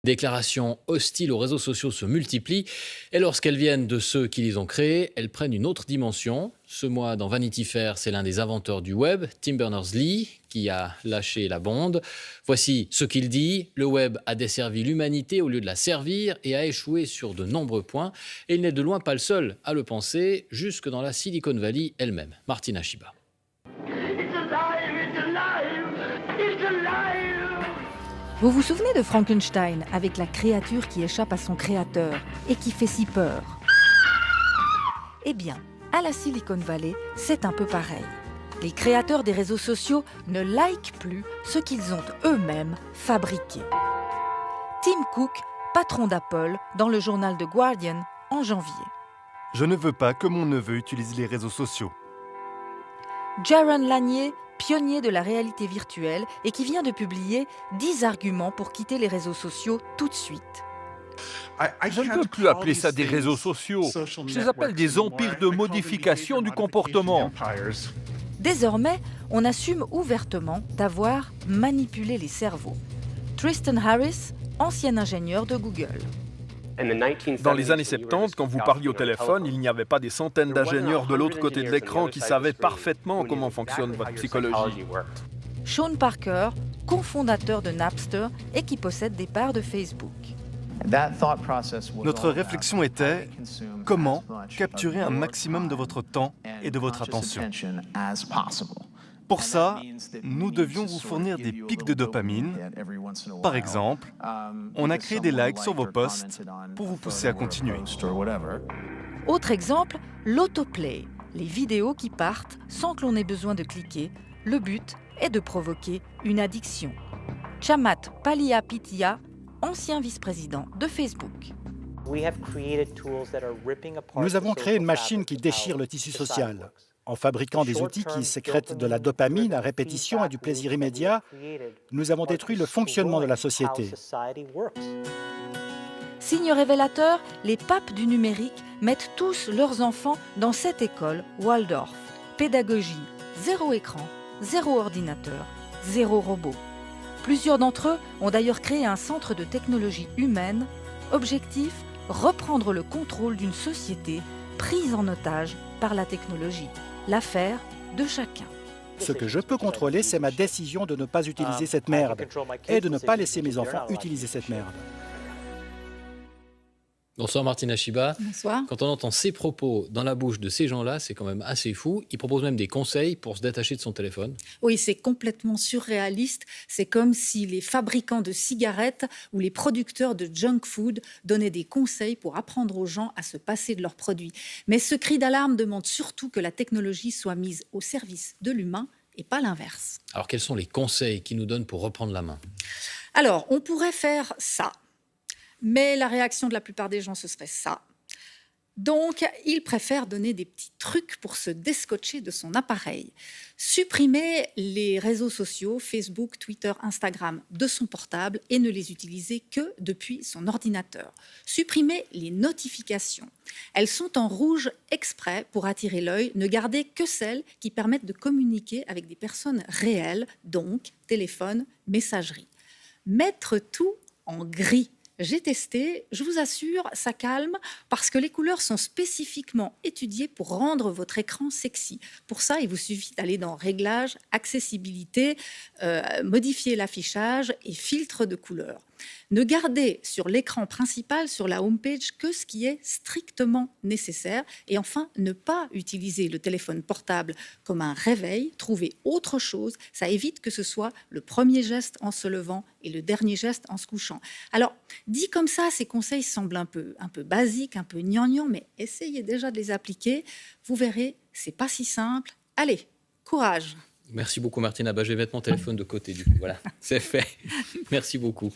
Déclarations hostiles aux réseaux sociaux se multiplient et lorsqu'elles viennent de ceux qui les ont créés, elles prennent une autre dimension. Ce mois, dans Vanity Fair, c'est l'un des inventeurs du web, Tim Berners-Lee, qui a lâché la bombe. Voici ce qu'il dit. Le web a desservi l'humanité au lieu de la servir et a échoué sur de nombreux points. Et il n'est de loin pas le seul à le penser, jusque dans la Silicon Valley elle-même. Martina Shiba. Vous vous souvenez de Frankenstein avec la créature qui échappe à son créateur et qui fait si peur? Eh bien, à la Silicon Valley, c'est un peu pareil. Les créateurs des réseaux sociaux ne likent plus ce qu'ils ont eux-mêmes fabriqué. Tim Cook, patron d'Apple, dans le journal The Guardian en janvier. Je ne veux pas que mon neveu utilise les réseaux sociaux. Jaron Lanier, pionnier de la réalité virtuelle et qui vient de publier 10 arguments pour quitter les réseaux sociaux tout de suite. Je ne peux plus appeler ça des réseaux sociaux. Je les appelle des empires de modification du comportement. Désormais, on assume ouvertement d'avoir manipulé les cerveaux. Tristan Harris, ancien ingénieur de Google. Dans les années 70, quand vous parliez au téléphone, il n'y avait pas des centaines d'ingénieurs de l'autre côté de l'écran qui savaient parfaitement comment fonctionne votre psychologie. Sean Parker, cofondateur de Napster et qui possède des parts de Facebook. Notre réflexion était comment capturer un maximum de votre temps et de votre attention. Pour ça, nous devions vous fournir des pics de dopamine. Par exemple, on a créé des likes sur vos posts pour vous pousser à continuer. Autre exemple, l'autoplay, les vidéos qui partent sans que l'on ait besoin de cliquer. Le but est de provoquer une addiction. Chamath Palihapitiya, ancien vice-président de Facebook. Nous avons créé une machine qui déchire le tissu social. En fabriquant des outils qui sécrètent de la dopamine à répétition et du plaisir immédiat, nous avons détruit le fonctionnement de la société. Signe révélateur, les papes du numérique mettent tous leurs enfants dans cette école Waldorf. Pédagogie, zéro écran, zéro ordinateur, zéro robot. Plusieurs d'entre eux ont d'ailleurs créé un centre de technologie humaine. Objectif, reprendre le contrôle d'une société prise en otage par la technologie. L'affaire de chacun. Ce que je peux contrôler, c'est ma décision de ne pas utiliser cette merde et de ne pas laisser mes enfants utiliser cette merde. Bonsoir Martina Shiba. Bonsoir. Quand on entend ces propos dans la bouche de ces gens-là, c'est quand même assez fou. Ils proposent même des conseils pour se détacher de son téléphone. Oui, c'est complètement surréaliste. C'est comme si les fabricants de cigarettes ou les producteurs de junk food donnaient des conseils pour apprendre aux gens à se passer de leurs produits. Mais ce cri d'alarme demande surtout que la technologie soit mise au service de l'humain et pas l'inverse. Alors quels sont les conseils qu'ils nous donnent pour reprendre la main? Alors, on pourrait faire ça. Mais la réaction de la plupart des gens, ce serait ça. Donc, ils préfèrent donner des petits trucs pour se descotcher de son appareil. Supprimer les réseaux sociaux, Facebook, Twitter, Instagram, de son portable et ne les utiliser que depuis son ordinateur. Supprimer les notifications. Elles sont en rouge exprès pour attirer l'œil. Ne garder que celles qui permettent de communiquer avec des personnes réelles, donc téléphone, messagerie. Mettre tout en gris. J'ai testé, je vous assure, ça calme parce que les couleurs sont spécifiquement étudiées pour rendre votre écran sexy. Pour ça, il vous suffit d'aller dans Réglages, Accessibilité, modifier l'affichage et filtre de couleurs. Ne gardez sur l'écran principal, sur la homepage, que ce qui est strictement nécessaire. Et enfin, ne pas utiliser le téléphone portable comme un réveil. Trouvez autre chose. Ça évite que ce soit le premier geste en se levant et le dernier geste en se couchant. Alors, dit comme ça, ces conseils semblent un peu basiques, un peu gnangnan, mais essayez déjà de les appliquer. Vous verrez, c'est pas si simple. Allez, courage! Merci beaucoup Martina. Je vais mettre mon téléphone de côté du coup. Voilà, c'est fait. Merci beaucoup.